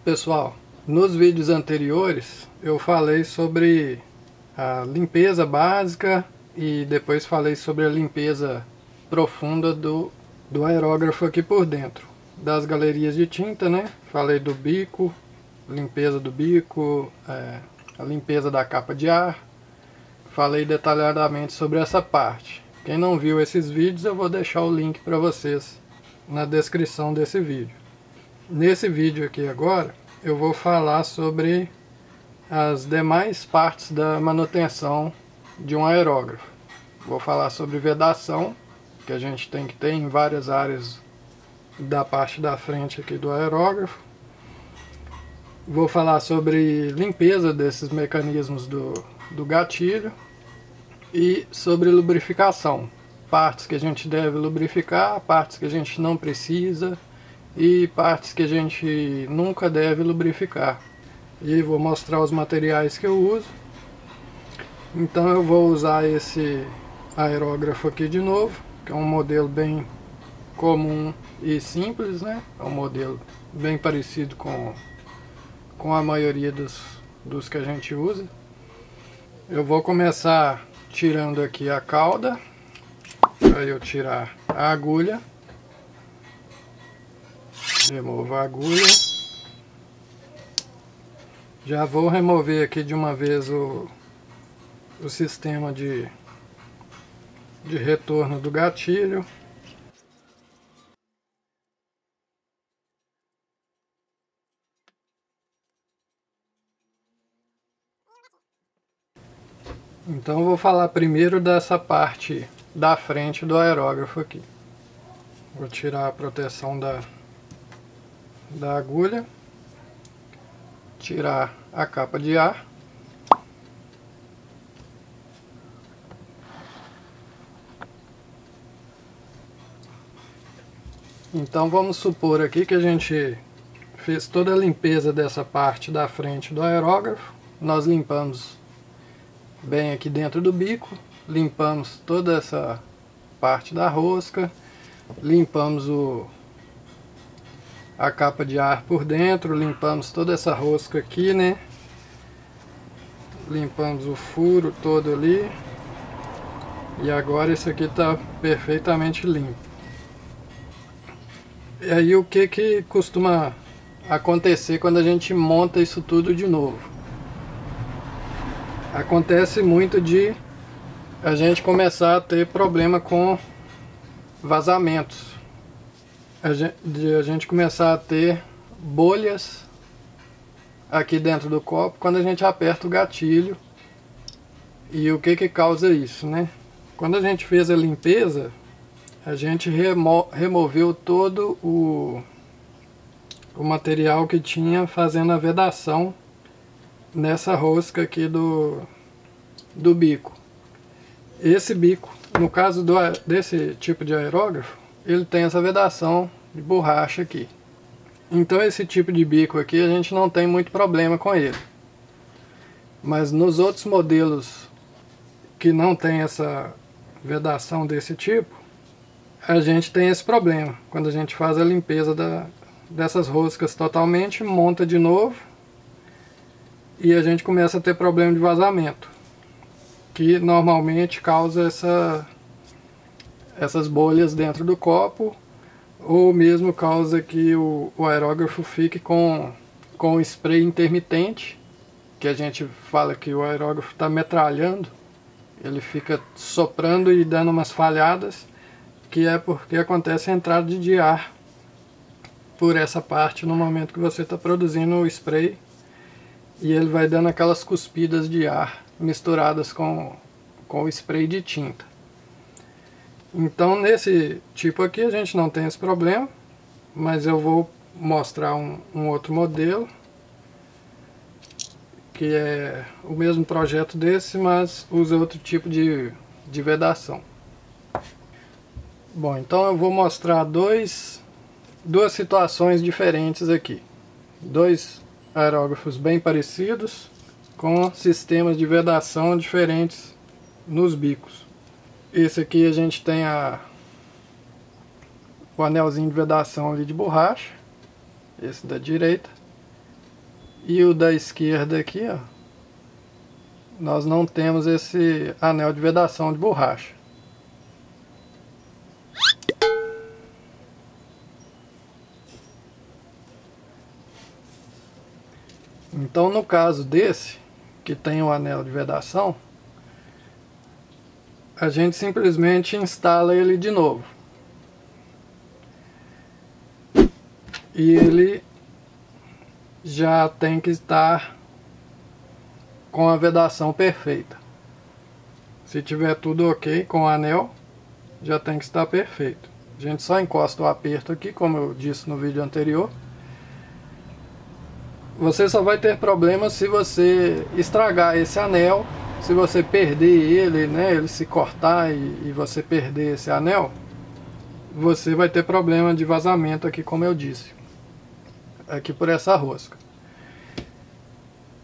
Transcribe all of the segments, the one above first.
Pessoal, nos vídeos anteriores eu falei sobre a limpeza básica e depois falei sobre a limpeza profunda do aerógrafo aqui por dentro, das galerias de tinta, né? Falei do bico, limpeza do bico, a limpeza da capa de ar. Falei detalhadamente sobre essa parte. Quem não viu esses vídeos, eu vou deixar o link para vocês na descrição desse vídeo. Nesse vídeo aqui agora, eu vou falar sobre as demais partes da manutenção de um aerógrafo. Vou falar sobre vedação, que a gente tem que ter em várias áreas da parte da frente aqui do aerógrafo. Vou falar sobre limpeza desses mecanismos do gatilho e sobre lubrificação. Partes que a gente deve lubrificar, partes que a gente não precisa e partes que a gente nunca deve lubrificar. E vou mostrar os materiais que eu uso. Então eu vou usar esse aerógrafo aqui de novo, que é um modelo bem comum e simples, né? É um modelo bem parecido com a maioria dos que a gente usa. Eu vou começar tirando aqui a cauda, para eu tirar a agulha. Removo a agulha. Já vou remover aqui de uma vez o sistema de retorno do gatilho. Então eu vou falar primeiro dessa parte da frente do aerógrafo aqui. Vou tirar a proteção da agulha, tirar a capa de ar. Então vamos supor aqui que a gente fez toda a limpeza dessa parte da frente do aerógrafo. Nós limpamos bem aqui dentro do bico, limpamos toda essa parte da rosca, limpamos a capa de ar por dentro, limpamos toda essa rosca aqui, né? Limpamos o furo todo ali. E agora isso aqui está perfeitamente limpo. E aí o que costuma acontecer quando a gente monta isso tudo de novo? Acontece muito de a gente começar a ter problema com vazamentos. De a gente começar a ter bolhas aqui dentro do copo quando a gente aperta o gatilho. E o que causa isso, né? Quando a gente fez a limpeza, a gente removeu todo o material que tinha fazendo a vedação nessa rosca aqui do bico. Esse bico, no caso desse tipo de aerógrafo, ele tem essa vedação de borracha aqui. Então esse tipo de bico aqui a gente não tem muito problema com ele. Mas nos outros modelos que não tem essa vedação desse tipo, a gente tem esse problema. Quando a gente faz a limpeza dessas roscas totalmente, monta de novo e a gente começa a ter problema de vazamento, que normalmente causa essas bolhas dentro do copo, ou mesmo causa que o aerógrafo fique com o spray intermitente, que a gente fala que o aerógrafo está metralhando, ele fica soprando e dando umas falhadas, que é porque acontece a entrada de ar por essa parte no momento que você está produzindo o spray, e ele vai dando aquelas cuspidas de ar misturadas com o spray de tinta. Então nesse tipo aqui a gente não tem esse problema, mas eu vou mostrar um outro modelo que é o mesmo projeto desse, mas usa outro tipo de vedação. Bom, então eu vou mostrar duas situações diferentes aqui. Dois aerógrafos bem parecidos, com sistemas de vedação diferentes nos bicos. Esse aqui a gente tem o anelzinho de vedação ali de borracha, esse da direita. E o da esquerda aqui, ó, nós não temos esse anel de vedação de borracha. Então, no caso desse, que tem o anel de vedação, a gente simplesmente instala ele de novo. E ele já tem que estar com a vedação perfeita. Se tiver tudo ok com o anel, já tem que estar perfeito. A gente só encosta o aperto aqui, como eu disse no vídeo anterior. Você só vai ter problema se você estragar esse anel, se você perder ele, né, ele se cortar e você perder esse anel, você vai ter problema de vazamento aqui, como eu disse, aqui por essa rosca.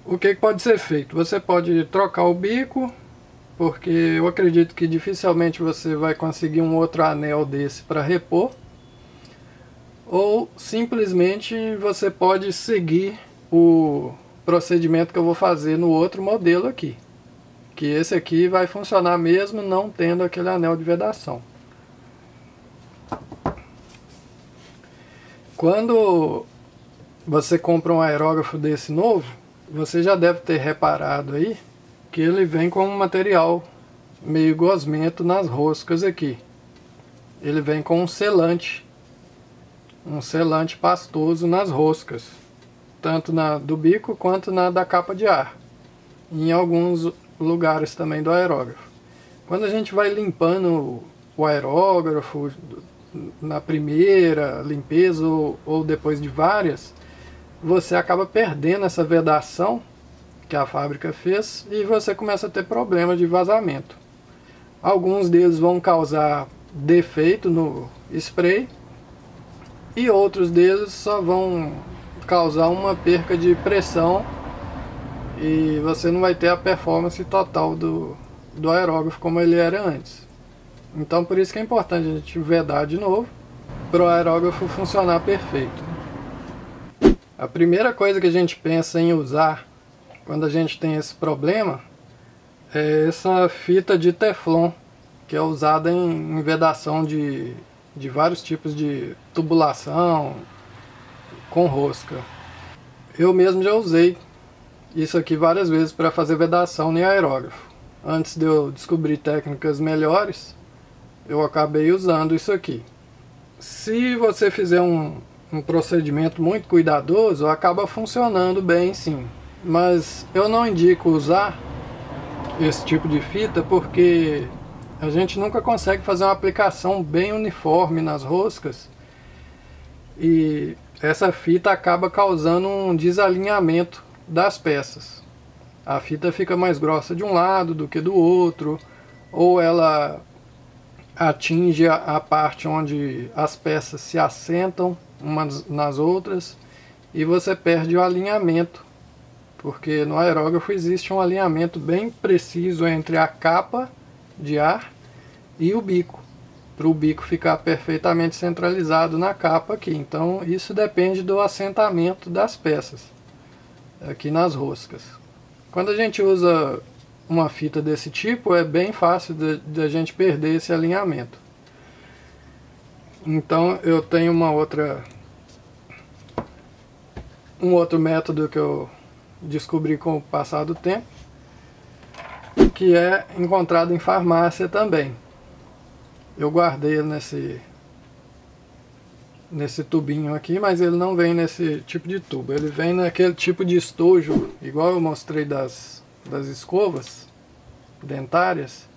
O que pode ser feito? Você pode trocar o bico, porque eu acredito que dificilmente você vai conseguir um outro anel desse para repor, ou simplesmente você pode seguir o procedimento que eu vou fazer no outro modelo aqui, que esse aqui vai funcionar mesmo não tendo aquele anel de vedação. Quando você compra um aerógrafo desse novo, você já deve ter reparado aí que ele vem com um material meio gosmento nas roscas aqui. Ele vem com um selante pastoso nas roscas, tanto na do bico quanto na da capa de ar, e em alguns lugares também do aerógrafo. Quando a gente vai limpando o aerógrafo na primeira limpeza ou depois de várias, você acaba perdendo essa vedação que a fábrica fez e você começa a ter problemas de vazamento. Alguns deles vão causar defeito no spray e outros deles só vão causar uma perca de pressão e você não vai ter a performance total do aerógrafo como ele era antes. Então por isso que é importante a gente vedar de novo para o aerógrafo funcionar perfeito. A primeira coisa que a gente pensa em usar quando a gente tem esse problema é essa fita de teflon, que é usada em vedação de vários tipos de tubulação com rosca. Eu mesmo já usei isso aqui várias vezes para fazer vedação em aerógrafo. Antes de eu descobrir técnicas melhores, eu acabei usando isso aqui. Se você fizer um procedimento muito cuidadoso, acaba funcionando bem sim. Mas eu não indico usar esse tipo de fita porque a gente nunca consegue fazer uma aplicação bem uniforme nas roscas e essa fita acaba causando um desalinhamento das peças. A fita fica mais grossa de um lado do que do outro, ou ela atinge a parte onde as peças se assentam umas nas outras e você perde o alinhamento, porque no aerógrafo existe um alinhamento bem preciso entre a capa de ar e o bico, para o bico ficar perfeitamente centralizado na capa aqui. Então isso depende do assentamento das peças aqui nas roscas. Quando a gente usa uma fita desse tipo, é bem fácil de a gente perder esse alinhamento. Então eu tenho um outro método que eu descobri com o passar do tempo, que é encontrado em farmácia também. Eu guardei ele nesse tubinho aqui, mas ele não vem nesse tipo de tubo. Ele vem naquele tipo de estojo, igual eu mostrei das escovas dentárias.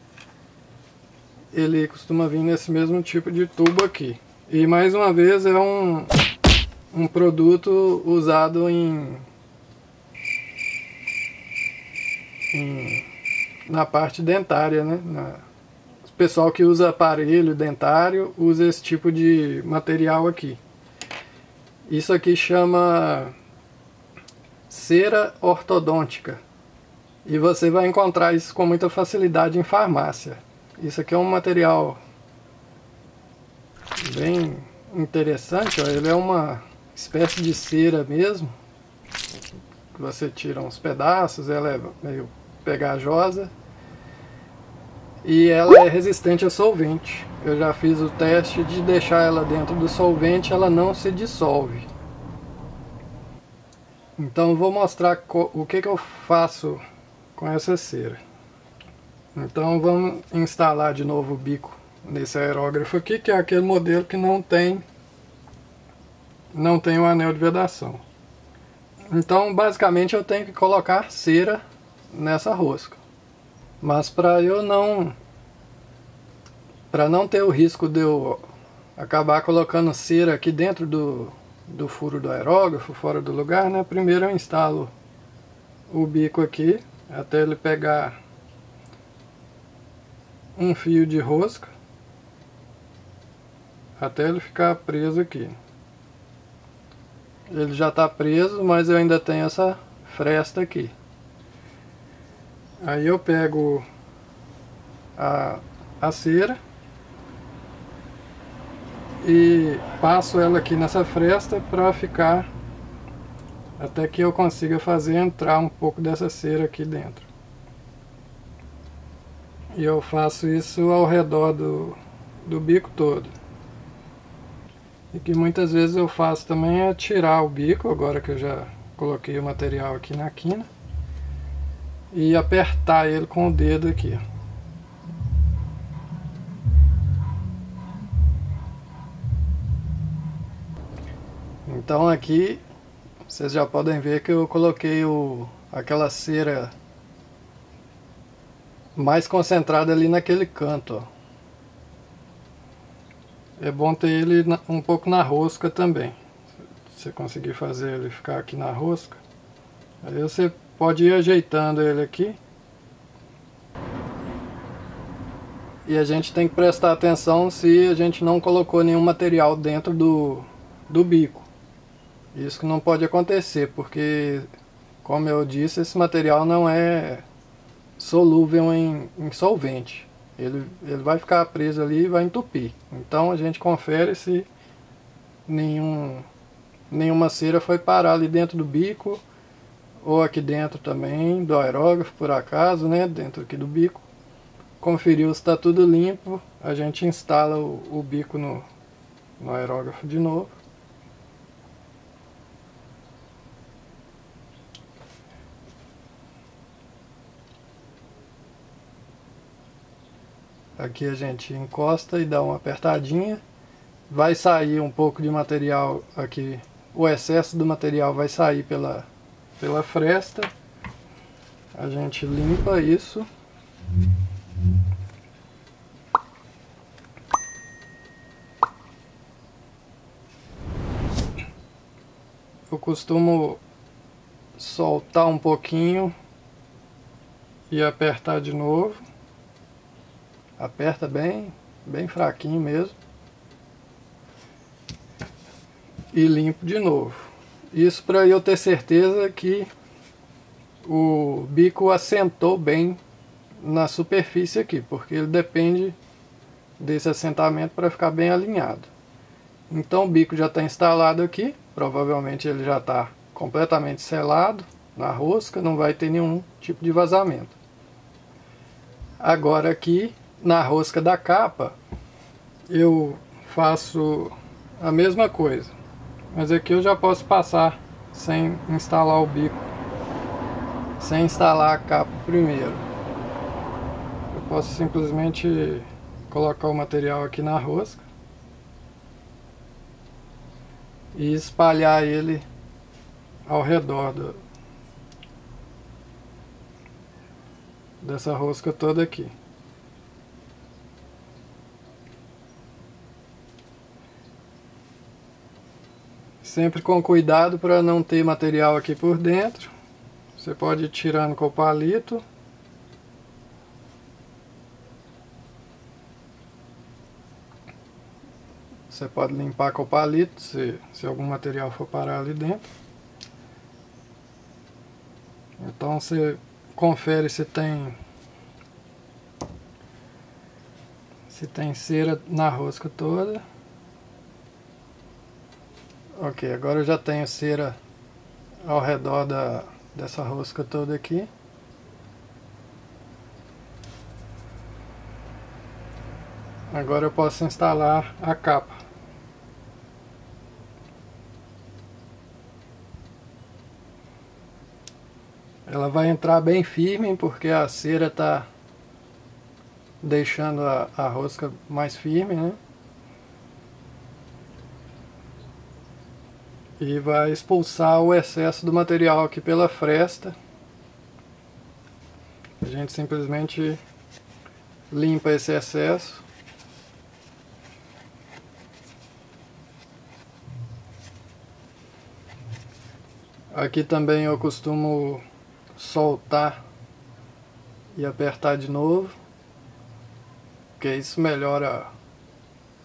Ele costuma vir nesse mesmo tipo de tubo aqui. E mais uma vez é um produto usado na parte dentária, né? O pessoal que usa aparelho dentário usa esse tipo de material aqui. Isso aqui chama cera ortodôntica. E você vai encontrar isso com muita facilidade em farmácia. Isso aqui é um material bem interessante, ó. Ele é uma espécie de cera mesmo. que você tira uns pedaços, ela é meio pegajosa e ela é resistente a solvente. Eu já fiz o teste de deixar ela dentro do solvente, ela não se dissolve. Então eu vou mostrar o que eu faço com essa cera. Então vamos instalar de novo o bico nesse aerógrafo aqui, que é aquele modelo que não tem o anel de vedação. Então basicamente eu tenho que colocar cera nessa rosca. Mas para não ter o risco de eu acabar colocando cera aqui dentro do furo do aerógrafo, fora do lugar, né? Primeiro eu instalo o bico aqui até ele pegar um fio de rosca, até ele ficar preso aqui. Ele já está preso, mas eu ainda tenho essa fresta aqui. Aí eu pego a cera e passo ela aqui nessa fresta para ficar, até que eu consiga fazer entrar um pouco dessa cera aqui dentro. E eu faço isso ao redor do bico todo. E que muitas vezes eu faço também é tirar o bico, agora que eu já coloquei o material aqui na quina, e apertar ele com o dedo aqui. Então aqui vocês já podem ver que eu coloquei aquela cera mais concentrada ali naquele canto, ó. É bom ter ele um pouco na rosca também. Se você conseguir fazer ele ficar aqui na rosca, aí você pode ir ajeitando ele aqui. E a gente tem que prestar atenção se a gente não colocou nenhum material dentro do bico. Isso que não pode acontecer, porque, como eu disse, esse material não é solúvel em solvente. Ele vai ficar preso ali e vai entupir. Então a gente confere se nenhuma cera foi parar ali dentro do bico, ou aqui dentro também do aerógrafo, por acaso, né, dentro aqui do bico. Conferiu se está tudo limpo, a gente instala o bico no aerógrafo de novo. Aqui a gente encosta e dá uma apertadinha. Vai sair um pouco de material aqui, o excesso do material vai sair pela fresta. A gente limpa isso. Eu costumo soltar um pouquinho e apertar de novo. Aperta bem fraquinho mesmo. E limpo de novo. Isso para eu ter certeza que o bico assentou bem na superfície aqui, porque ele depende desse assentamento para ficar bem alinhado. Então o bico já está instalado aqui, provavelmente ele já está completamente selado na rosca, não vai ter nenhum tipo de vazamento. Agora aqui na rosca da capa eu faço a mesma coisa, mas aqui eu já posso passar sem instalar o bico, sem instalar a capa primeiro. Eu posso simplesmente colocar o material aqui na rosca e espalhar ele ao redor dessa rosca toda aqui. Sempre com cuidado para não ter material aqui por dentro. Você pode ir tirando com o palito. Você pode limpar com o palito se algum material for parar ali dentro. Então você confere se tem cera na rosca toda. Ok, agora eu já tenho cera ao redor dessa rosca toda aqui. Agora eu posso instalar a capa. Ela vai entrar bem firme porque a cera está deixando a rosca mais firme, né? E vai expulsar o excesso do material aqui pela fresta. A gente simplesmente limpa esse excesso. Aqui também eu costumo soltar e apertar de novo, porque isso melhora,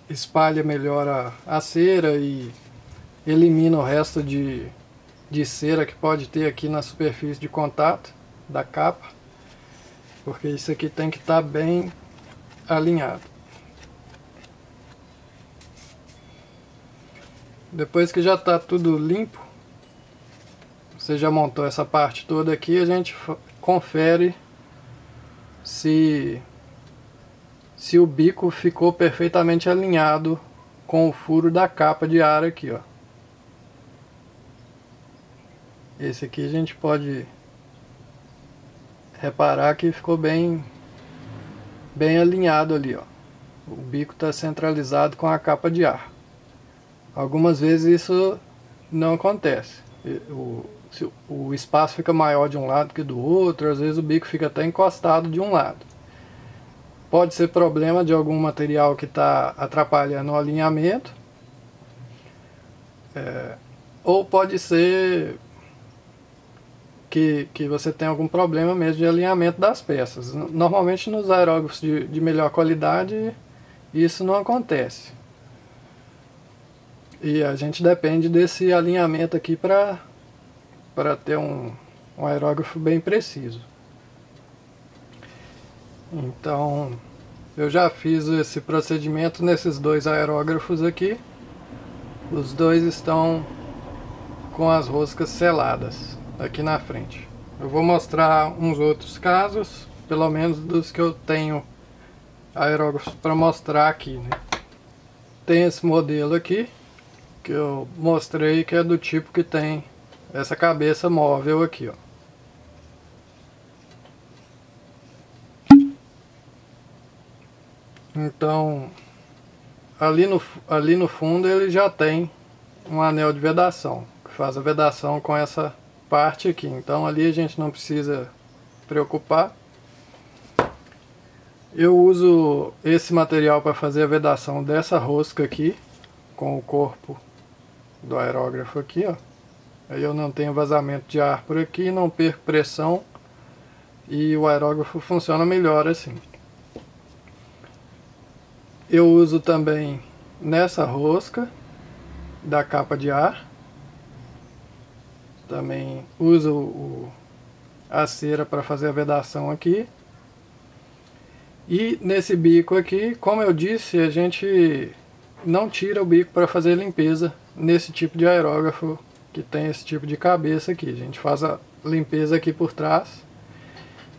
espalha melhor a cera e elimina o resto de cera que pode ter aqui na superfície de contato da capa, porque isso aqui tem que estar bem alinhado. Depois que já está tudo limpo, você já montou essa parte toda aqui, a gente confere se o bico ficou perfeitamente alinhado com o furo da capa de ar aqui, ó. Esse aqui a gente pode reparar que ficou bem alinhado ali, ó. O bico está centralizado com a capa de ar. Algumas vezes isso não acontece. O espaço fica maior de um lado que do outro, às vezes o bico fica até encostado de um lado. Pode ser problema de algum material que está atrapalhando o alinhamento, ou pode ser que você tem algum problema mesmo de alinhamento das peças. Normalmente nos aerógrafos de melhor qualidade isso não acontece. E a gente depende desse alinhamento aqui para ter um aerógrafo bem preciso. Então eu já fiz esse procedimento nesses dois aerógrafos aqui. Os dois estão com as roscas seladas aqui na frente. Eu vou mostrar uns outros casos, pelo menos dos que eu tenho aerógrafos para mostrar aqui, né? Tem esse modelo aqui que eu mostrei, que é do tipo que tem essa cabeça móvel aqui, ó. Então, ali no fundo ele já tem um anel de vedação, que faz a vedação com essa parte aqui. Então ali a gente não precisa preocupar. Eu uso esse material para fazer a vedação dessa rosca aqui, com o corpo do aerógrafo aqui, ó. Aí eu não tenho vazamento de ar por aqui, não perco pressão e o aerógrafo funciona melhor assim. Eu uso também nessa rosca da capa de ar. Também uso a cera para fazer a vedação aqui. E nesse bico aqui, como eu disse, a gente não tira o bico para fazer limpeza nesse tipo de aerógrafo que tem esse tipo de cabeça aqui. A gente faz a limpeza aqui por trás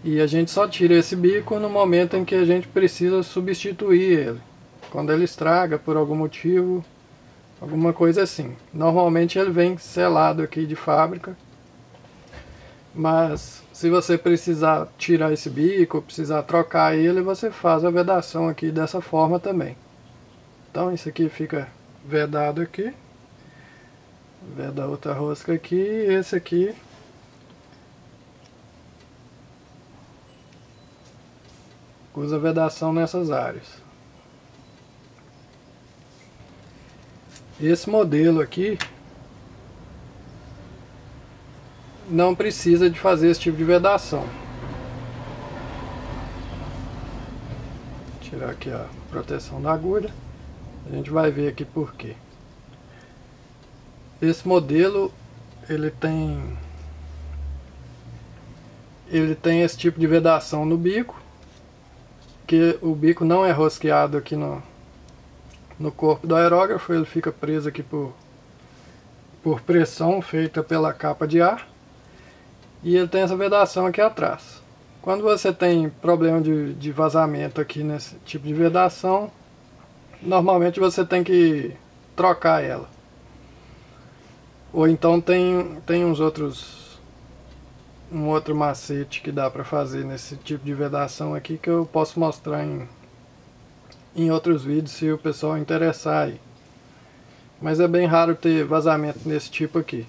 e a gente só tira esse bico no momento em que a gente precisa substituir ele, quando ele estraga por algum motivo, alguma coisa assim. Normalmente ele vem selado aqui de fábrica, mas se você precisar tirar esse bico, precisar trocar ele, você faz a vedação aqui dessa forma também. Então isso aqui fica vedado aqui. Veda outra rosca aqui, e esse aqui usa vedação nessas áreas. Esse modelo aqui não precisa de fazer esse tipo de vedação. Vou tirar aqui a proteção da agulha. A gente vai ver aqui por quê. Esse modelo ele tem esse tipo de vedação no bico, que o bico não é rosqueado aqui no corpo do aerógrafo, ele fica preso aqui por pressão feita pela capa de ar. e ele tem essa vedação aqui atrás. Quando você tem problema de vazamento aqui nesse tipo de vedação, normalmente você tem que trocar ela. Ou então tem um outro macete que dá para fazer nesse tipo de vedação aqui, que eu posso mostrar em outros vídeos se o pessoal interessar aí. Mas é bem raro ter vazamento nesse tipo aqui.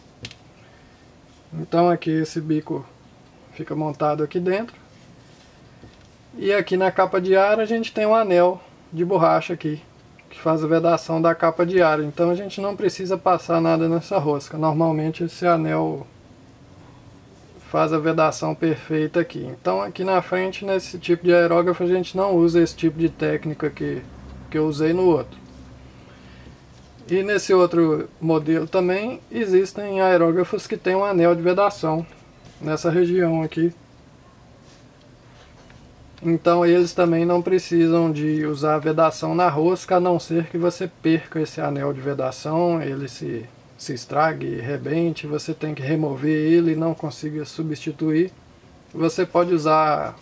Então aqui esse bico fica montado aqui dentro. E aqui na capa de ar a gente tem um anel de borracha aqui, que faz a vedação da capa de ar. Então a gente não precisa passar nada nessa rosca. Normalmente esse anel faz a vedação perfeita aqui. Então aqui na frente, nesse tipo de aerógrafo, a gente não usa esse tipo de técnica que eu usei no outro. E nesse outro modelo também existem aerógrafos que tem um anel de vedação nessa região aqui. Então eles também não precisam de usar a vedação na rosca, a não ser que você perca esse anel de vedação, ele se estrague, rebente, você tem que remover ele e não consiga substituir. Você pode usar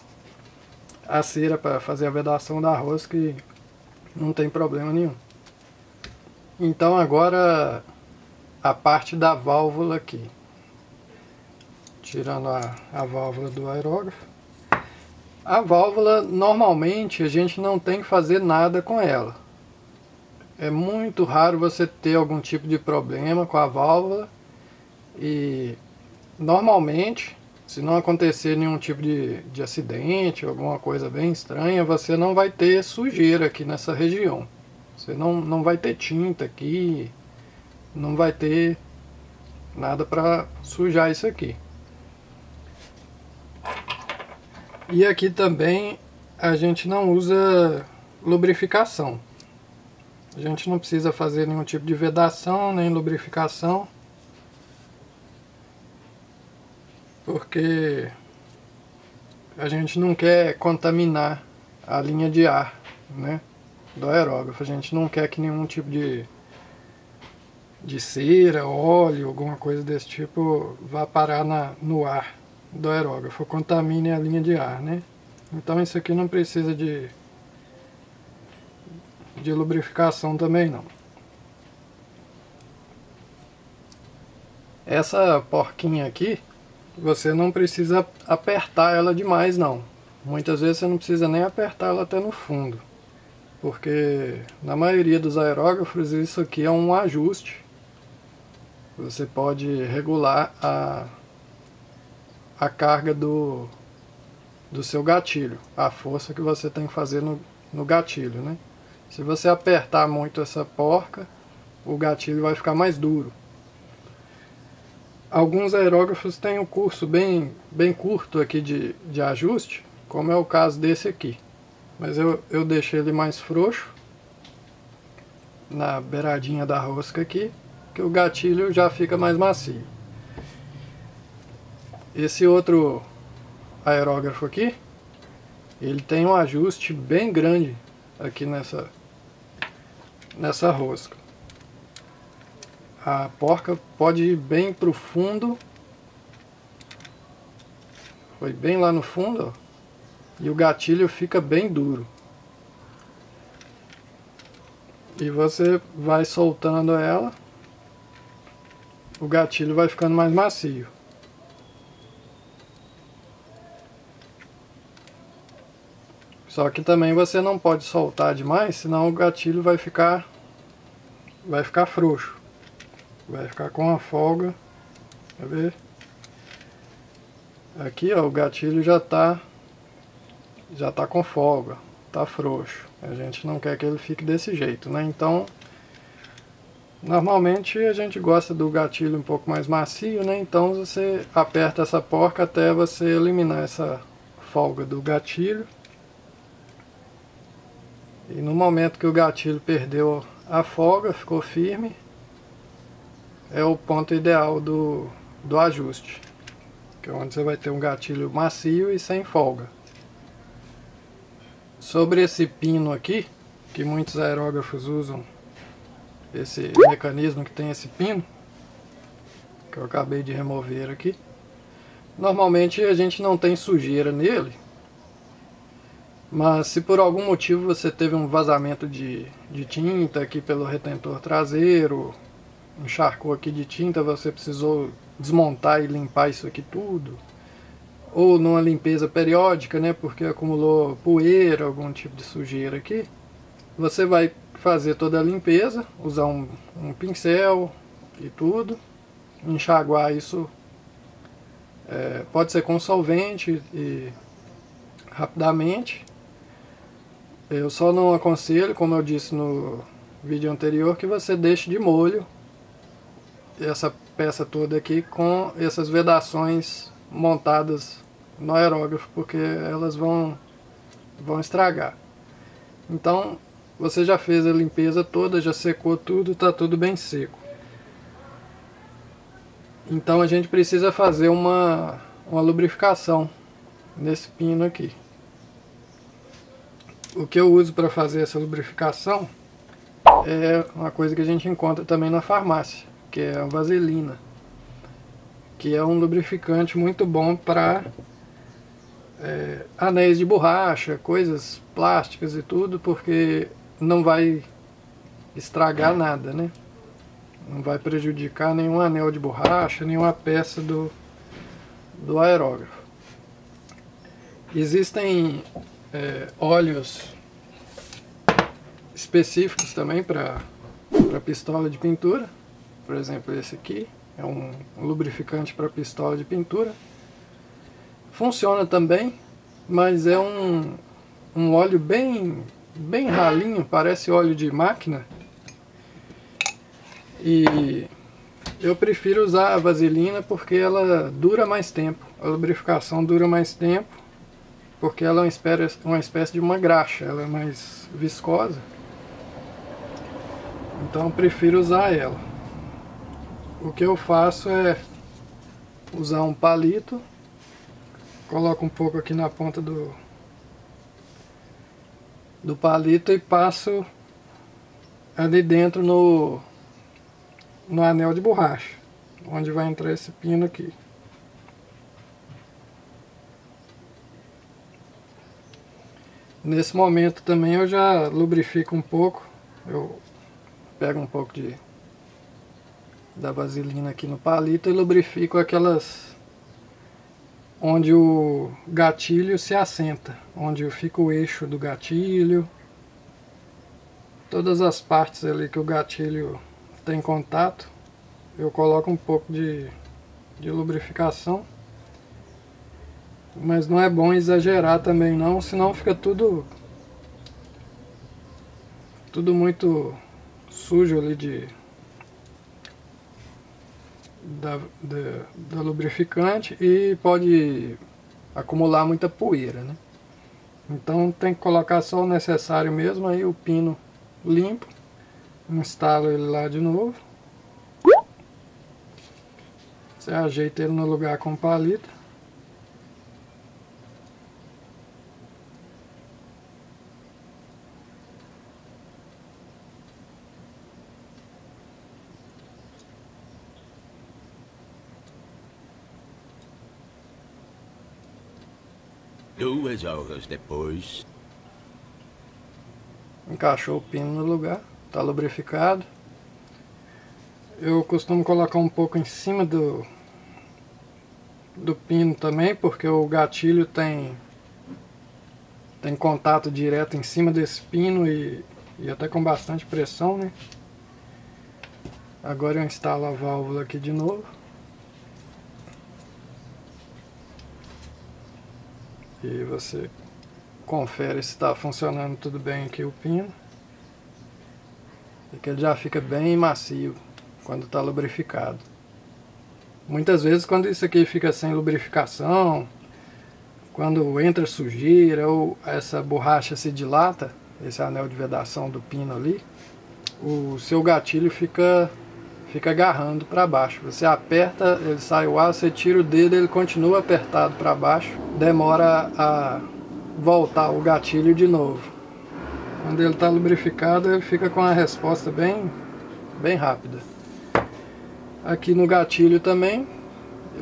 a cera para fazer a vedação da rosca e não tem problema nenhum. Então agora a parte da válvula aqui. Tirando a válvula do aerógrafo. A válvula, normalmente, a gente não tem que fazer nada com ela. É muito raro você ter algum tipo de problema com a válvula. E, normalmente, se não acontecer nenhum tipo de acidente, alguma coisa bem estranha, você não vai ter sujeira aqui nessa região. Você não vai ter tinta aqui, não vai ter nada para sujar isso aqui. E aqui também a gente não usa lubrificação. A gente não precisa fazer nenhum tipo de vedação, nem lubrificação. Porque a gente não quer contaminar a linha de ar, né, do aerógrafo. A gente não quer que nenhum tipo de cera, óleo, alguma coisa desse tipo vá parar no ar do aerógrafo, contamine a linha de ar, né? Então isso aqui não precisa de lubrificação também não. Essa porquinha aqui, você não precisa apertar ela demais não. Muitas vezes você não precisa nem apertar ela até no fundo, porque na maioria dos aerógrafos isso aqui é um ajuste. Você pode regular a carga do seu gatilho, a força que você tem que fazer no gatilho, né? Se você apertar muito essa porca, o gatilho vai ficar mais duro. Alguns aerógrafos têm um curso bem curto aqui de ajuste, como é o caso desse aqui. Mas eu deixei ele mais frouxo, na beiradinha da rosca aqui, que o gatilho já fica mais macio. Esse outro aerógrafo aqui, ele tem um ajuste bem grande aqui nessa rosca. A porca pode ir bem para o fundo. Foi bem lá no fundo, ó, e o gatilho fica bem duro. E você vai soltando ela, o gatilho vai ficando mais macio. Só que também você não pode soltar demais, senão o gatilho vai ficar frouxo. Vai ficar com a folga. Quer ver? Aqui, ó, o gatilho já tá com folga, tá frouxo. A gente não quer que ele fique desse jeito, né? Então, normalmente a gente gosta do gatilho um pouco mais macio, né? Então você aperta essa porca até você eliminar essa folga do gatilho. E no momento que o gatilho perdeu a folga, ficou firme, é o ponto ideal do ajuste, que é onde você vai ter um gatilho macio e sem folga. Sobre esse pino aqui, que muitos aerógrafos usam, esse mecanismo que tem esse pino, que eu acabei de remover aqui, Normalmente a gente não tem sujeira nele, mas se por algum motivo você teve um vazamento de tinta aqui pelo retentor traseiro, encharcou aqui de tinta, você precisou desmontar e limpar isso aqui tudo, ou numa limpeza periódica, né, porque acumulou poeira, algum tipo de sujeira aqui, você vai fazer toda a limpeza, usar um pincel e tudo, enxaguar isso, pode ser com solvente e rapidamente. Eu só não aconselho, como eu disse no vídeo anterior, que você deixe de molho essa peça toda aqui com essas vedações montadas no aerógrafo, porque elas vão estragar. Então, você já fez a limpeza toda, já secou tudo, está tudo bem seco. Então a gente precisa fazer uma lubrificação nesse pino aqui. O que eu uso para fazer essa lubrificação é uma coisa que a gente encontra também na farmácia, que é a vaselina, que é um lubrificante muito bom para anéis de borracha, coisas plásticas e tudo, porque não vai estragar nada, né? Não vai prejudicar nenhum anel de borracha, nenhuma peça do aerógrafo. Existem óleos específicos também para pistola de pintura. Por exemplo, esse aqui é um lubrificante para pistola de pintura. Funciona também, mas é um óleo bem ralinho, parece óleo de máquina. E eu prefiro usar a vaselina porque ela dura mais tempo. A lubrificação dura mais tempo, porque ela é uma espécie de uma graxa, ela é mais viscosa. Então eu prefiro usar ela. O que eu faço é usar um palito, coloco um pouco aqui na ponta do palito e passo ali dentro no anel de borracha, onde vai entrar esse pino aqui. Nesse momento também eu já lubrifico um pouco, eu pego um pouco da vaselina aqui no palito e lubrifico aquelas onde o gatilho se assenta, onde fica o eixo do gatilho, todas as partes ali que o gatilho tem contato, eu coloco um pouco de lubrificação, mas não é bom exagerar também não, senão fica tudo muito sujo ali da lubrificante e pode acumular muita poeira, né? Então tem que colocar só o necessário mesmo, aí o pino limpo, instalo ele lá de novo, você ajeita ele no lugar com o palito. Duas horas depois. Encaixou o pino no lugar, está lubrificado. Eu costumo colocar um pouco em cima do pino também, porque o gatilho tem contato direto em cima desse pino e até com bastante pressão, né? Agora eu instalo a válvula aqui de novo. E você confere se está funcionando tudo bem aqui o pino. E que ele já fica bem macio quando está lubrificado. Muitas vezes quando isso aqui fica sem lubrificação, quando entra sujeira ou essa borracha se dilata, esse anel de vedação do pino ali, o seu gatilho fica agarrando para baixo. Você aperta, ele sai o ar, você tira o dedo, ele continua apertado para baixo, demora a voltar o gatilho de novo. Quando ele está lubrificado, ele fica com a resposta bem rápida. Aqui no gatilho também,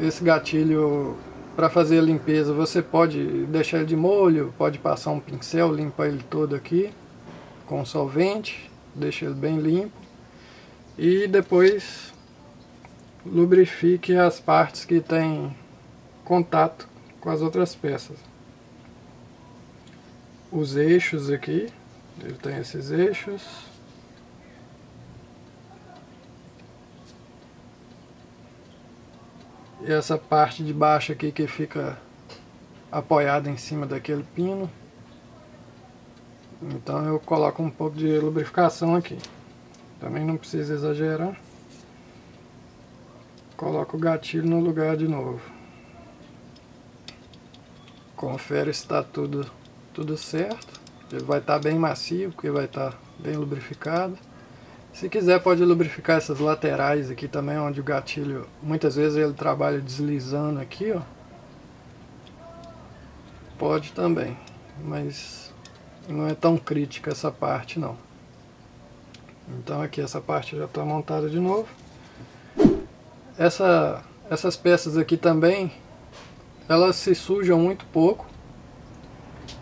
esse gatilho para fazer a limpeza, você pode deixar ele de molho, pode passar um pincel, limpar ele todo aqui com solvente, deixa ele bem limpo e depois lubrifique as partes que tem contato com as outras peças. Os eixos aqui, ele tem esses eixos. E essa parte de baixo aqui que fica apoiada em cima daquele pino. Então eu coloco um pouco de lubrificação aqui. Também não precisa exagerar. Coloco o gatilho no lugar de novo. Confere se está tudo certo. Ele vai estar bem macio, porque vai estar bem lubrificado. Se quiser pode lubrificar essas laterais aqui também, onde o gatilho, muitas vezes ele trabalha deslizando aqui, ó. Pode também, mas não é tão crítica essa parte não. Então aqui essa parte já está montada de novo. Essas peças aqui também, elas se sujam muito pouco.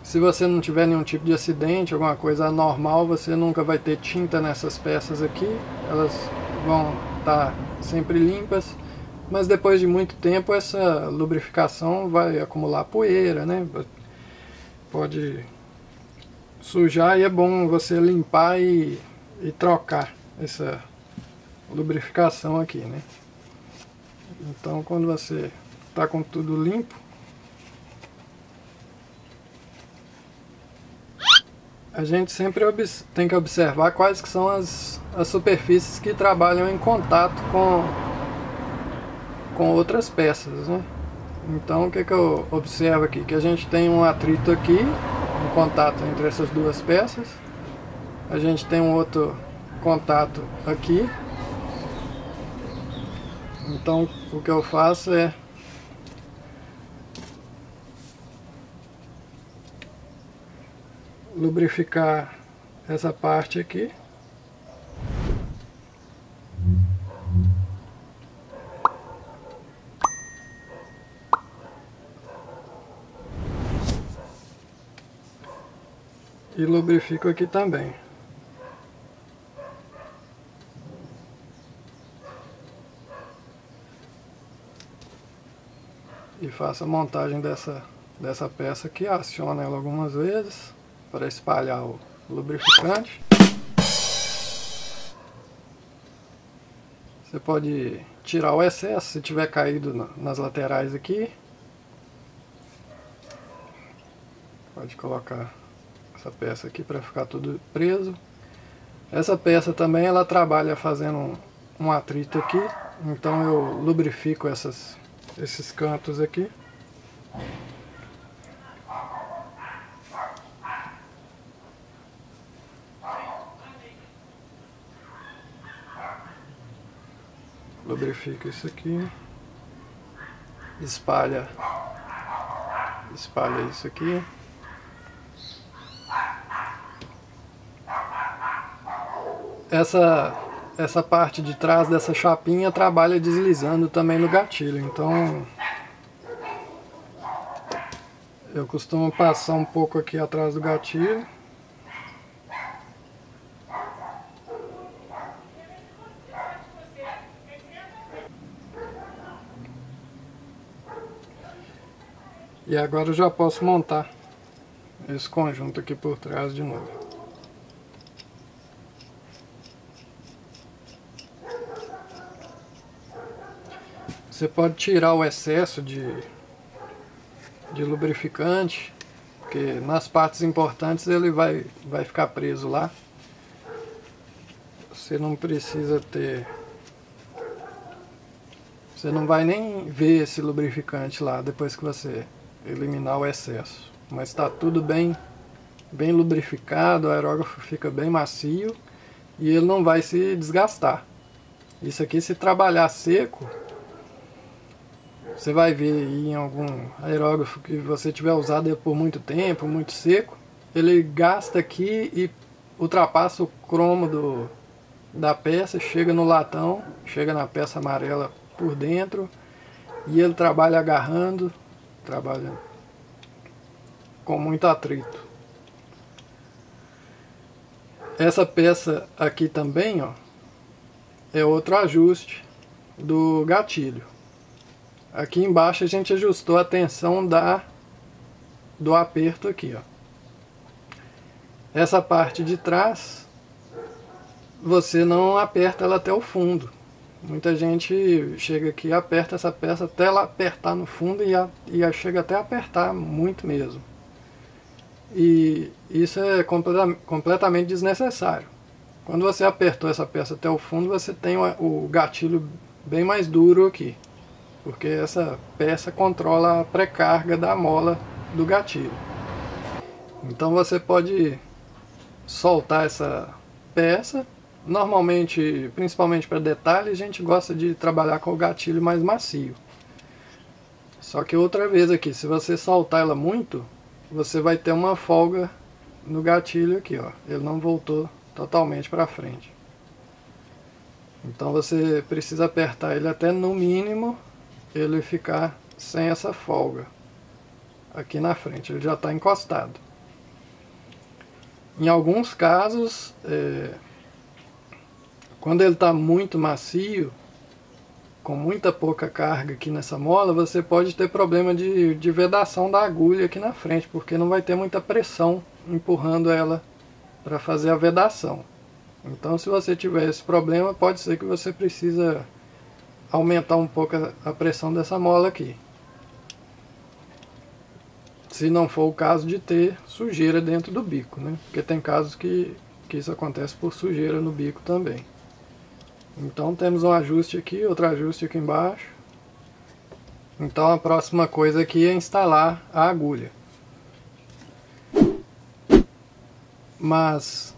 Se você não tiver nenhum tipo de acidente, alguma coisa anormal, você nunca vai ter tinta nessas peças aqui. Elas vão estar sempre limpas, mas depois de muito tempo essa lubrificação vai acumular poeira, né? Pode sujar e é bom você limpar e trocar essa lubrificação aqui, né? Então quando você está com tudo limpo, a gente sempre tem que observar quais que são as superfícies que trabalham em contato com outras peças, né? Então o que eu observo aqui? Que a gente tem um atrito aqui, um contato entre essas duas peças. A gente tem um outro contato aqui. Então o que eu faço é lubrificar essa parte aqui. E lubrifico aqui também. E faço a montagem dessa peça aqui, aciono ela algumas vezes para espalhar o lubrificante. Você pode tirar o excesso se tiver caído nas laterais aqui. Pode colocar essa peça aqui para ficar tudo preso. Essa peça também ela trabalha fazendo um atrito aqui, então eu lubrifico esses cantos aqui. Lubrifica isso aqui, espalha isso aqui. Essa parte de trás dessa chapinha trabalha deslizando também no gatilho, então eu costumo passar um pouco aqui atrás do gatilho. E agora eu já posso montar esse conjunto aqui por trás de novo. Você pode tirar o excesso de lubrificante, porque nas partes importantes ele vai ficar preso lá. Você não precisa ter... Você não vai nem ver esse lubrificante lá depois que você eliminar o excesso. Mas está tudo bem lubrificado, o aerógrafo fica bem macio e ele não vai se desgastar. Isso aqui, se trabalhar seco, você vai ver em algum aerógrafo que você tiver usado ele por muito tempo, muito seco, ele gasta aqui e ultrapassa o cromo da peça, chega no latão, chega na peça amarela por dentro e ele trabalha agarrando trabalha com muito atrito. Essa peça aqui também, ó, é outro ajuste do gatilho. Aqui embaixo a gente ajustou a tensão do aperto aqui, ó. Essa parte de trás, você não aperta ela até o fundo. Muita gente chega aqui e aperta essa peça até ela apertar no fundo e chega até a apertar muito mesmo. E isso é completamente desnecessário. Quando você apertou essa peça até o fundo, você tem o gatilho bem mais duro aqui, porque essa peça controla a pré-carga da mola do gatilho. Então você pode soltar essa peça. Normalmente, principalmente para detalhe, a gente gosta de trabalhar com o gatilho mais macio. Só que outra vez aqui, se você soltar ela muito, você vai ter uma folga no gatilho aqui, ó. Ele não voltou totalmente para frente. Então você precisa apertar ele até no mínimo ele ficar sem essa folga aqui na frente. Ele já está encostado. Em alguns casos, quando ele está muito macio, com muita pouca carga aqui nessa mola, você pode ter problema de vedação da agulha aqui na frente, porque não vai ter muita pressão empurrando ela para fazer a vedação. Então, se você tiver esse problema, pode ser que você precisa aumentar um pouco a pressão dessa mola aqui. Se não for o caso de ter sujeira dentro do bico, né? Porque tem casos que isso acontece por sujeira no bico também. Então temos um ajuste aqui, outro ajuste aqui embaixo. Então a próxima coisa aqui é instalar a agulha. Mas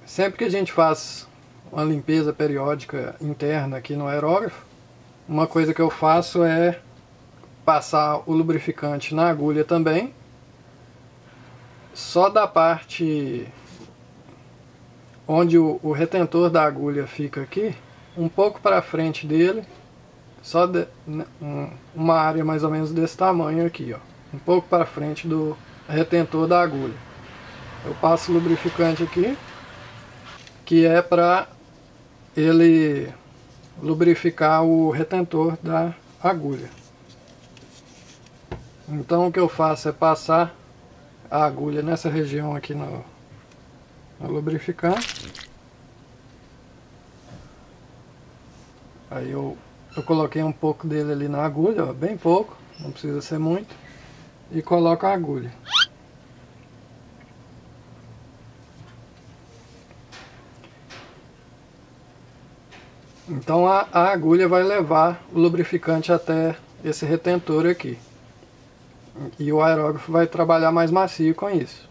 sempre que a gente faz uma limpeza periódica interna aqui no aerógrafo, uma coisa que eu faço é passar o lubrificante na agulha também, só da parte onde o retentor da agulha fica aqui, um pouco para frente dele, só uma área mais ou menos desse tamanho aqui, ó, um pouco para frente do retentor da agulha. Eu passo o lubrificante aqui, que é para ele lubrificar o retentor da agulha. Então o que eu faço é passar a agulha nessa região aqui no lubrificante. Aí eu coloquei um pouco dele ali na agulha, ó, bem pouco, não precisa ser muito, e coloco a agulha. Então a agulha vai levar o lubrificante até esse retentor aqui. E o aerógrafo vai trabalhar mais macio com isso.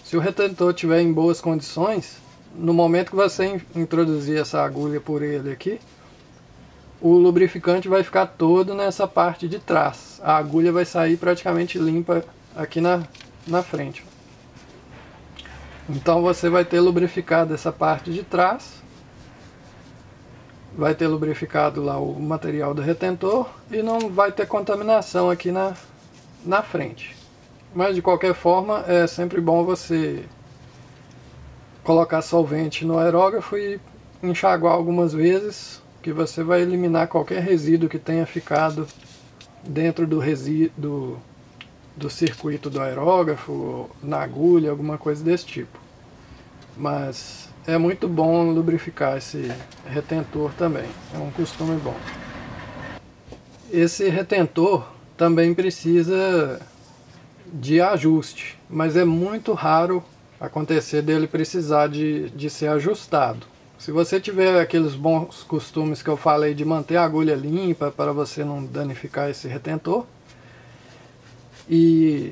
Se o retentor estiver em boas condições, no momento que você introduzir essa agulha por ele aqui, o lubrificante vai ficar todo nessa parte de trás. A agulha vai sair praticamente limpa aqui na frente. Então você vai ter lubrificado essa parte de trás, vai ter lubrificado lá o material do retentor e não vai ter contaminação aqui na frente. Mas de qualquer forma é sempre bom você colocar solvente no aerógrafo e enxaguar algumas vezes, que você vai eliminar qualquer resíduo que tenha ficado dentro do circuito do aerógrafo, na agulha, alguma coisa desse tipo. Mas é muito bom lubrificar esse retentor também, é um costume bom. Esse retentor também precisa de ajuste, mas é muito raro acontecer dele precisar de ser ajustado. Se você tiver aqueles bons costumes que eu falei de manter a agulha limpa para você não danificar esse retentor, e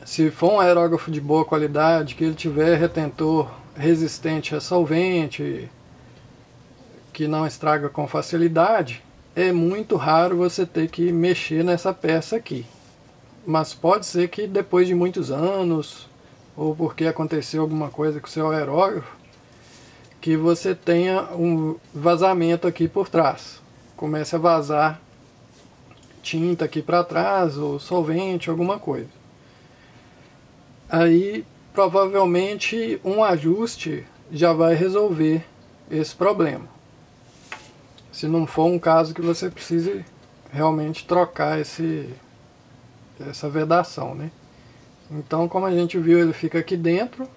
se for um aerógrafo de boa qualidade, que ele tiver retentor resistente a solvente, que não estraga com facilidade, é muito raro você ter que mexer nessa peça aqui. Mas pode ser que depois de muitos anos, ou porque aconteceu alguma coisa com o seu aerógrafo, que você tenha um vazamento aqui por trás. Comece a vazar tinta aqui para trás, ou solvente, alguma coisa. Aí provavelmente um ajuste já vai resolver esse problema. Se não for um caso que você precise realmente trocar essa vedação, né? Então, como a gente viu, ele fica aqui dentro,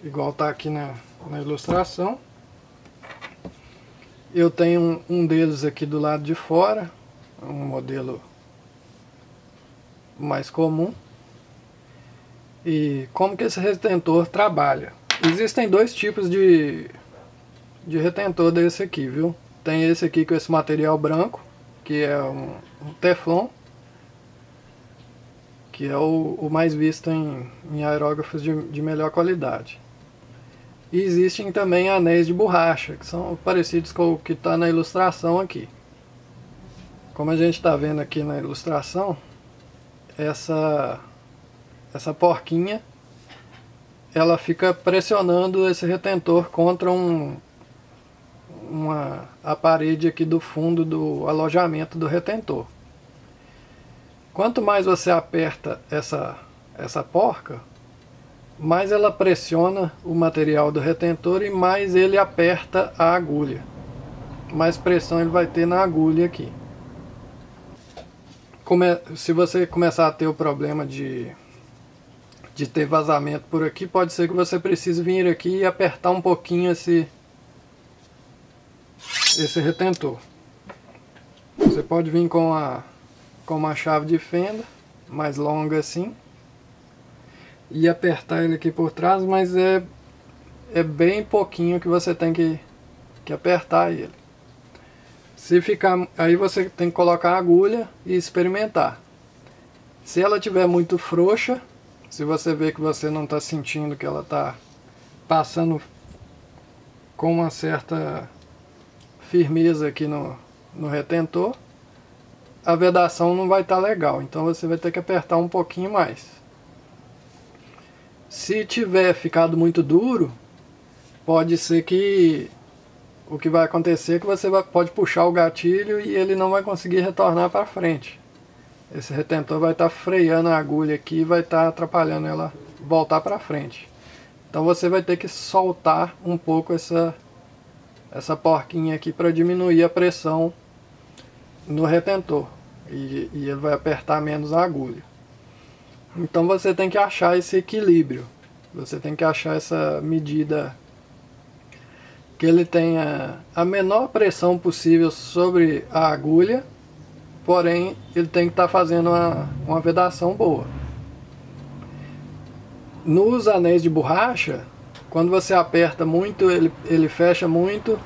igual está aqui na ilustração. Eu tenho um deles aqui do lado de fora, um modelo mais comum. E como que esse retentor trabalha? Existem dois tipos de retentor desse aqui, viu? Tem esse aqui com esse material branco, que é um Teflon, que é o mais visto em aerógrafos de melhor qualidade. E existem também anéis de borracha, que são parecidos com o que está na ilustração aqui. Como a gente está vendo aqui na ilustração, essa porquinha, ela fica pressionando esse retentor contra a parede aqui do fundo do alojamento do retentor. Quanto mais você aperta essa porca, mais ela pressiona o material do retentor e mais ele aperta a agulha. Mais pressão ele vai ter na agulha aqui. Se você começar a ter o problema de ter vazamento por aqui, pode ser que você precise vir aqui e apertar um pouquinho esse retentor. Você pode vir com uma chave de fenda mais longa assim e apertar ele aqui por trás, mas é bem pouquinho que você tem que apertar ele. Se ficar, aí você tem que colocar a agulha e experimentar. Se ela estiver muito frouxa, se você vê que você não está sentindo que ela está passando com uma certa firmeza aqui no retentor, a vedação não vai estar legal, então você vai ter que apertar um pouquinho mais. Se tiver ficado muito duro, pode ser que o que vai acontecer é que você pode puxar o gatilho e ele não vai conseguir retornar para frente. Esse retentor vai estar freando a agulha aqui e vai estar atrapalhando ela voltar para frente. Então você vai ter que soltar um pouco essa porquinha aqui para diminuir a pressão no retentor. E ele vai apertar menos a agulha. Então você tem que achar esse equilíbrio. Você tem que achar essa medida que ele tenha a menor pressão possível sobre a agulha, porém ele tem que estar fazendo uma vedação boa. Nos anéis de borracha, quando você aperta muito, ele fecha muito.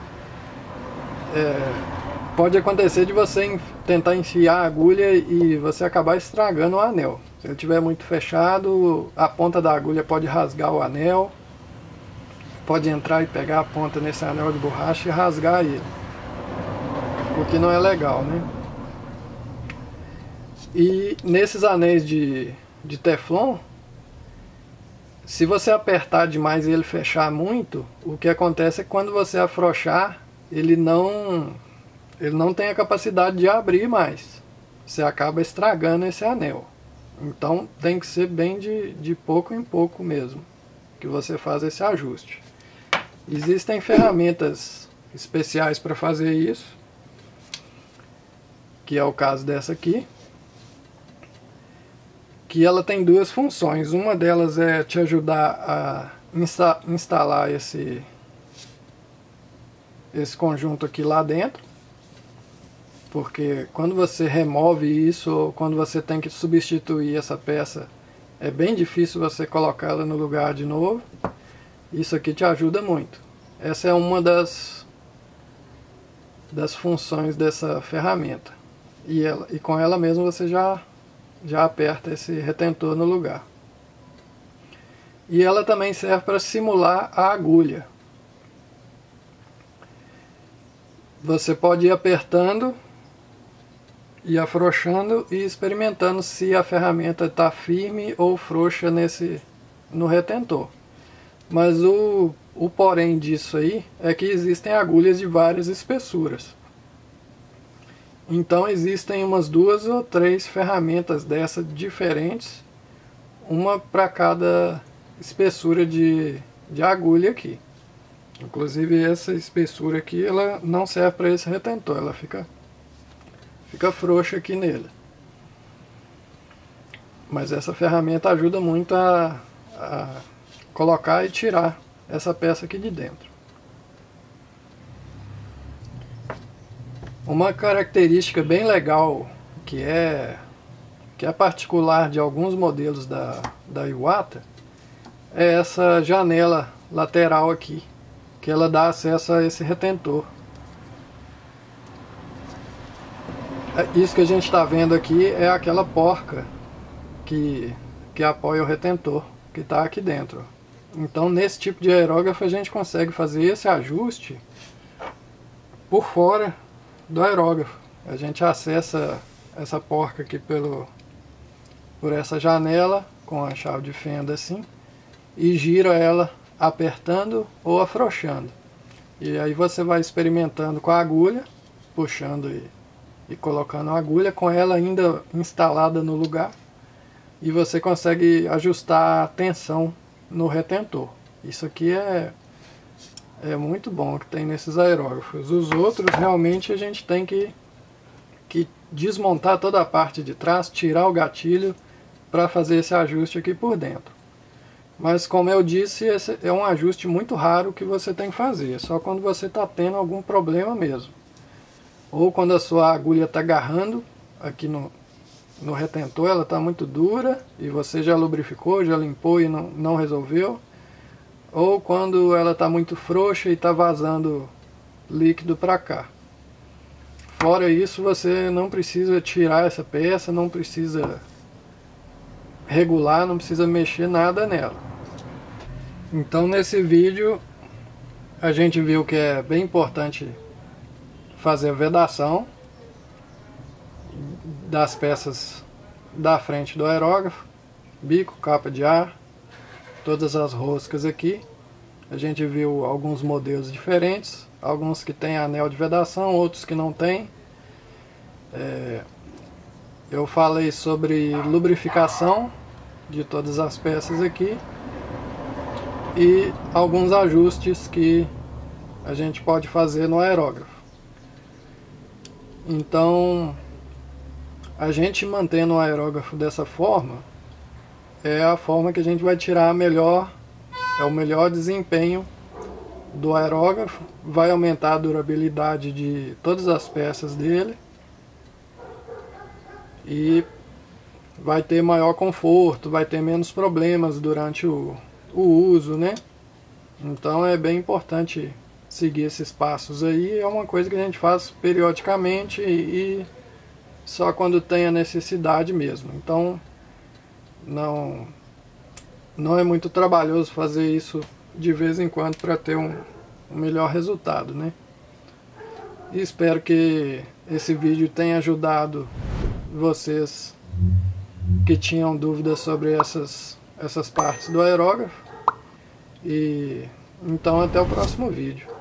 Pode acontecer de você tentar enfiar a agulha e você acabar estragando o anel. Se ele estiver muito fechado, a ponta da agulha pode rasgar o anel. Pode entrar e pegar a ponta nesse anel de borracha e rasgar ele. O que não é legal, né? E nesses anéis de Teflon, se você apertar demais e ele fechar muito, o que acontece é que quando você afrouxar, ele não tem a capacidade de abrir mais. Você acaba estragando esse anel. Então tem que ser bem de pouco em pouco mesmo que você faz esse ajuste. Existem ferramentas especiais para fazer isso, que é o caso dessa aqui, que ela tem duas funções. Uma delas é te ajudar a instalar esse conjunto aqui lá dentro, porque quando você remove isso, ou quando você tem que substituir essa peça, é bem difícil você colocá-la no lugar de novo. Isso aqui te ajuda muito. Essa é uma das funções dessa ferramenta. E com ela mesmo você já aperta esse retentor no lugar. E ela também serve para simular a agulha. Você pode ir apertando e afrouxando e experimentando se a ferramenta está firme ou frouxa no retentor. Mas o porém disso aí é que existem agulhas de várias espessuras. Então existem umas 2 ou 3 ferramentas dessas diferentes, uma para cada espessura de agulha aqui. Inclusive essa espessura aqui, ela não serve para esse retentor, ela fica frouxa aqui nele. Mas essa ferramenta ajuda muito a colocar e tirar essa peça aqui de dentro. Uma característica bem legal que é particular de alguns modelos da Iwata é essa janela lateral aqui, que ela dá acesso a esse retentor. Isso que a gente está vendo aqui é aquela porca que apoia o retentor, que está aqui dentro. Então nesse tipo de aerógrafo a gente consegue fazer esse ajuste por fora do aerógrafo. A gente acessa essa porca aqui por essa janela com a chave de fenda assim e gira ela apertando ou afrouxando. E aí você vai experimentando com a agulha, puxando e colocando a agulha com ela ainda instalada no lugar, e você consegue ajustar a tensão no retentor. Isso aqui é muito bom que tem nesses aerógrafos. Os outros realmente a gente tem que desmontar toda a parte de trás, tirar o gatilho para fazer esse ajuste aqui por dentro. Mas como eu disse, esse é um ajuste muito raro que você tem que fazer, só quando você está tendo algum problema mesmo. Ou quando a sua agulha está agarrando aqui no retentor, ela está muito dura e você já lubrificou, já limpou e não resolveu. Ou quando ela está muito frouxa e está vazando líquido para cá. Fora isso, você não precisa tirar essa peça, não precisa regular, não precisa mexer nada nela. Então nesse vídeo a gente viu que é bem importante fazer a vedação das peças da frente do aerógrafo, bico, capa de ar, todas as roscas aqui. A gente viu alguns modelos diferentes, alguns que tem anel de vedação, outros que não tem. Eu falei sobre lubrificação de todas as peças aqui e alguns ajustes que a gente pode fazer no aerógrafo. Então, a gente mantendo o aerógrafo dessa forma é a forma que a gente vai tirar o melhor desempenho do aerógrafo, vai aumentar a durabilidade de todas as peças dele e vai ter maior conforto, vai ter menos problemas durante o uso, né? Então é bem importante seguir esses passos aí. É uma coisa que a gente faz periodicamente e só quando tem a necessidade mesmo. Então não é muito trabalhoso fazer isso de vez em quando para ter um melhor resultado, né? E espero que esse vídeo tenha ajudado vocês que tinham dúvidas sobre essas partes do aerógrafo. E então até o próximo vídeo.